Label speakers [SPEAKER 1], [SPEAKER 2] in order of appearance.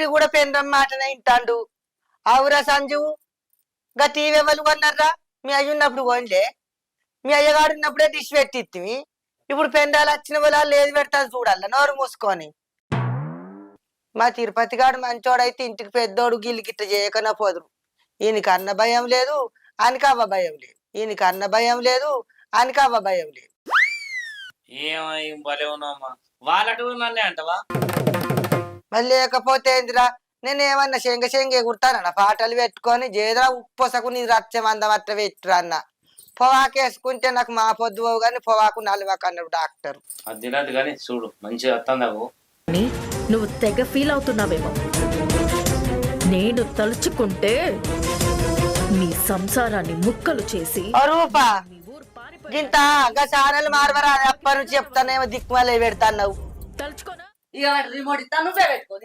[SPEAKER 1] ఈడు కూడా పెండ్రం మాటనే ఇంటాండు. అవురా సంజు, గా టీవీ ఎవరు కొన్నారా? మీ అయ్య ఉన్నప్పుడు కొనలే, మీ అయ్యగాడు ఉన్నప్పుడే డిష్ పెట్టిత్తివి. ఇప్పుడు పెండాలు వచ్చిన వాళ్ళ లేదు పెడతాను చూడాల నోరు మూసుకొని. మా తిరుపతి గాడు మంచోడైతే ఇంటికి పెద్దోడు గిల్లి గిట్ట చేయకనా పోదురు. ఈయనకి అన్న భయం లేదు, ఆయనకి అవ్వ భయం లేదు. ఈయనకి అన్న భయం లేదు, ఆయనకి అవ్వ భయం లేదు.
[SPEAKER 2] ఏం భలే ఉన్నామా, వాళ్ళటు నన్నే అంటవా?
[SPEAKER 1] మళ్ళీ లేకపోతే ఏందిరా, నేనేమన్నా శంగ కుడతానన్న పాటలు పెట్టుకొని జేదరా ఉప్పొసకు నీ రచ్చమందం అట్ట పెట్టురా అన్న. పొవాకు వేసుకుంటే నాకు మా పొద్దు పోవు కానీ పొవాకు నలవకు అన్నాడు డాక్టర్.
[SPEAKER 2] అది తినద్దు కానీ చూడు మంచిగా వస్తుందావు.
[SPEAKER 3] నువ్వు తెగ ఫీల్ అవుతున్నావేమో. నేను తలుచుకుంటే నీ సంసారాన్ని ముక్కలు చేసి
[SPEAKER 1] రూపా గింత గా ఛానల్ మార్వరా అప్పటి నుంచి చెప్తానేమో దిక్కుమలే పెడతాన్నావు.
[SPEAKER 3] తలుచుకోనా?
[SPEAKER 4] ఇక రిమోట్ ఇస్తా నువ్వే పెట్టుకో.